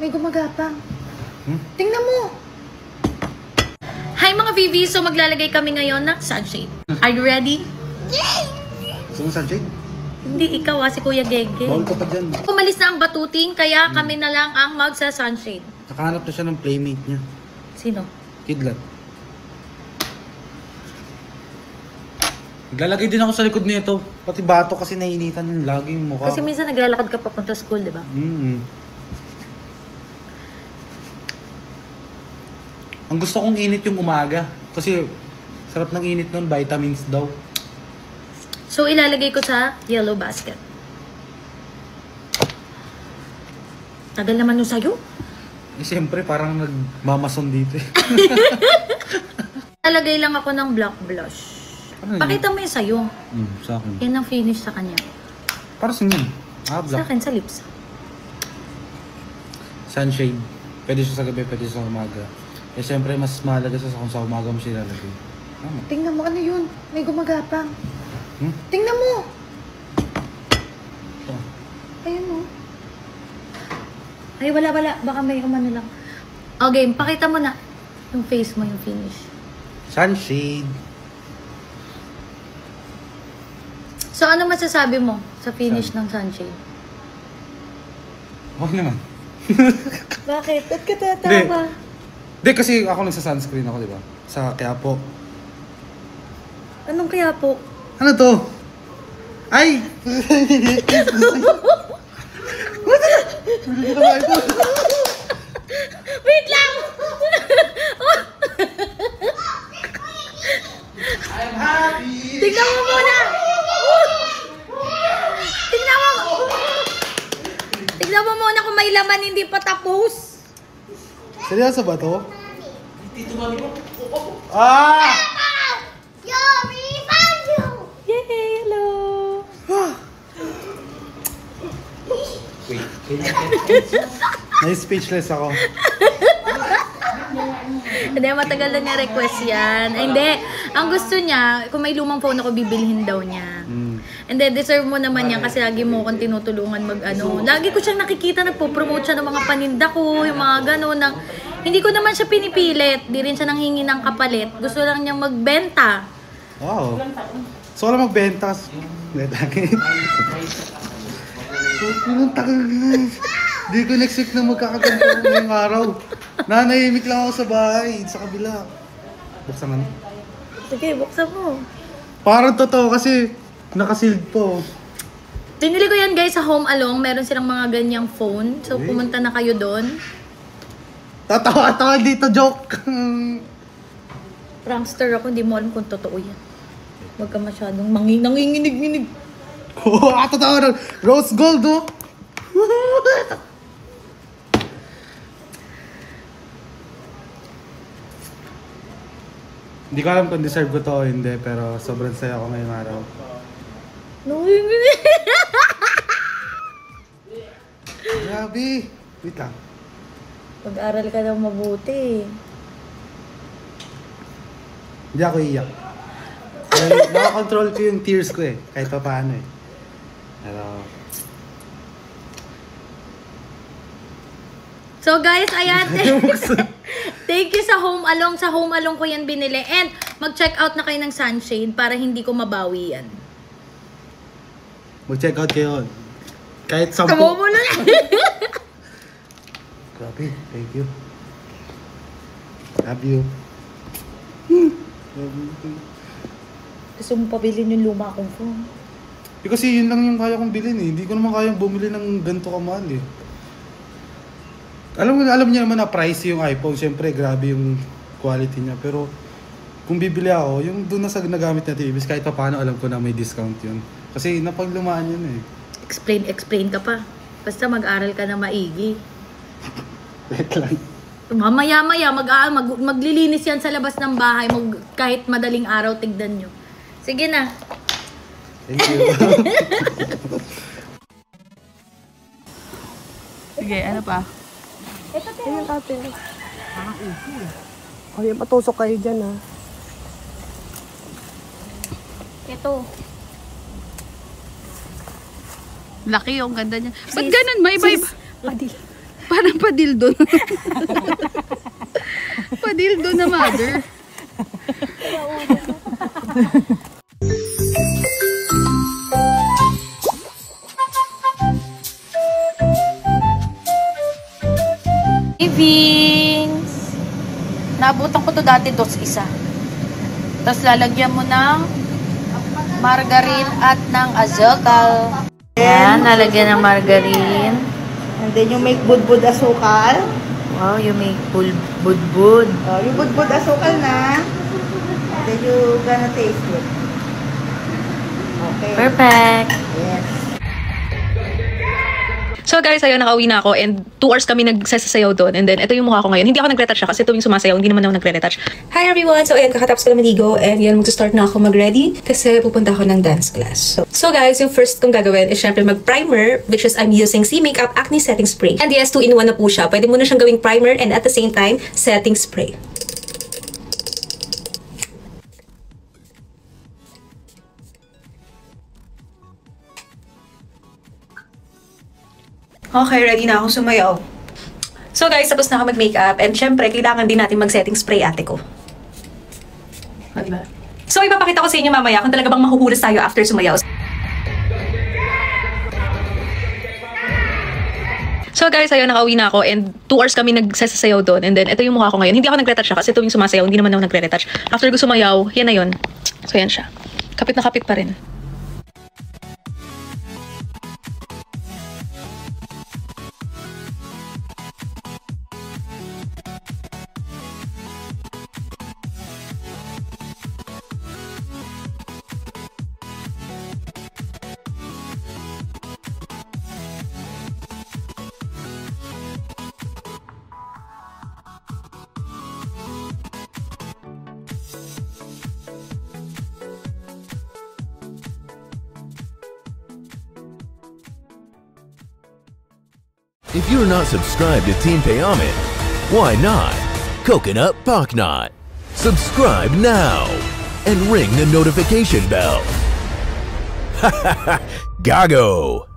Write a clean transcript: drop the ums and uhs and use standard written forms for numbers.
May gumagapang. Tingnan mo. Hi mga VV! So maglalagay kami ngayon ng sunshade. Are you ready? Gusto mo sunshade? Hindi ikaw si Kuya Gege. Bawal ka pa dyan. Umalis na ang batuting, kaya kami na lang ang magsa-sunshade. Nakahanap na siya ng playmate niya. Sino? Kidlat. Naglalagay din ako sa likod nito. Pati bato kasi nainitan yung lagi yung mukha. Kasi minsan naglalakad ka papunta school, di ba? Ang gusto kong init yung umaga. Kasi sarap ng init nun, vitamins daw. So ilalagay ko sa yellow basket. Tagal naman yung sayo. Eh siyempre parang nagmamason dito eh. Lalagay lang ako ng black blush. Ano yun? Pakita mo yung sayo. Sa akin. Yan ang finish sa kanya. Para sa yun. Sa Black. akin, sa lips. Sunshade. Pwede siya sa gabi, pwede siya sa umaga. Eh siyempre mas mahalaga sa kung sa umaga mo siya lalagay. Tingnan mo, ano yun? May gumagapang. Tingnan mo! Ayun mo. Ay, wala. Baka may umano lang. Okay, pakita mo na yung face mo, yung finish. Sunshade. So, ano masasabi mo sa finish ng sunshade? Huwag naman. Bakit? Ba't ka tatawa? Hindi, kasi ako nagsa-sunscreen ako, di ba? Sa Quiapo. Anong kaya po? Ano to? Ay! Wait lang! I'm happy! Tignan mo muna! Tignan mo muna kung may laman hindi pa tapos. Seryoso ba to? Ah! Yay! Hello! Wait. Na-speechless ako. Hindi, matagal na niya request yan. Ay, hindi. Ang gusto niya, kung may lumang phone ako, bibilhin daw niya. And then, deserve mo naman yan kasi lagi mo akong tinutulungan mag-ano. Lagi ko siyang nakikita, nagpo-promote siya ng mga paninda ko, yung mga gano'n. Hindi ko naman siya pinipilit. Di rin siya nanghingi ng kapalit. Gusto lang niyang magbenta. Wow. So, wala magbenta. So, pinong tagal na. Di ko na-expect na magkakaganto ngayong araw. Nanahimik lang ako sa bahay, sa kabila. Buksan ano? Sige, buksan mo. Parang totoo kasi nakasealed po. Binili ko yan guys sa Home Along. Meron silang mga ganyang phone. So, pumunta na kayo doon. Tatawa-tawa dito, joke. Prankster ako, hindi mo alam kung totoo yan. Huwag ka masyadong nanginginig-nginig. Oo, tatawa na. Rose gold, oh. Hindi ko alam kung deserve ko to o hindi, pero sobrang saya ako ngayong araw. Nanginginig. Grabe. Wait lang. Pag-aral ka daw mabuti. Hindi ako iiyak. Nakakontrol ko yung tears ko eh. Kahit pa paano eh. Pero... So guys, ayan. Thank you sa Home Along. Sa Home Along ko yan binili. And mag-check out na kayo ng sunshade para hindi ko mabawi yan. Mag-check out kayo. Kahit 10. Tamo mo na. Grabe. Thank you. Love you. Gusto mo pabilin yung luma kong phone. Kasi yun lang yung kaya kong bilhin eh. Hindi ko naman kayang bumili ng ganito kamahal eh. Alam niya naman na price yung iPhone. Siyempre, grabe yung quality niya. Pero, kung bibili ako, yung doon na sa nagamit na TVs, kahit pa paano alam ko na may discount yun. Kasi napaglumaan yun eh. Explain ka pa. Basta mag-aral ka na maigi. Wait lang. Mamaya-maya, maglilinis yan sa labas ng bahay. Kahit madaling araw, tignan nyo. Sige na. Thank you. Sige, ano pa? Ito, Ayun, ate. O, yung patusok kayo dyan, ha. Ito. Laki yung ganda niya. Ba't ganun? May iba-iba. Padil. Parang padildo. Padildo na mother. Savings! Naabutan ko to dati isa. Tapos lalagyan mo ng margarine at ng azokal. Ayan, lalagyan ng margarine. And then you make budbud asukal. Wow, you make budbud. Oh, you budbud asukal na. And then you gonna taste it. Okay. Perfect. Yes. So guys, ayun, nakauwi na ako and 2 hours kami nagsasayaw doon. And then, ito yung mukha ko ngayon. Hindi ako nagre-retouch kasi tuwing sumasayaw, hindi naman ako nagre-retouch. Hi everyone! So ayan, kakatapos ko lang maligo and yan, mag-start na ako mag-ready kasi pupunta ako ng dance class. So guys, yung first kong gagawin is syempre mag-primer, which is I'm using C Makeup Acne Setting Spray. And yes, 2-in-1 na po siya. Pwede mo na siyang gawing primer and at the same time, setting spray. Okay, ready na akong sumayaw. So guys, tapos na ako mag-makeup and syempre, kailangan din natin mag-setting spray ate ko. O, diba? So, ipapakita ko sa inyo mamaya kung talaga bang mahuhulas tayo after sumayaw. So guys, ayun, nakauwi na ako and 2 hours kami nagsasayaw doon. And then, ito yung mukha ko ngayon. Hindi ako nagre-retouch kasi tuwing sumasayaw, hindi naman ako nagre-retouch. After ko sumayaw, yan na yun. So, yan siya. Kapit na kapit pa rin. If you're not subscribed to Team Payaman, why not? Coconut Pocknot. Subscribe now and ring the notification bell. Gago!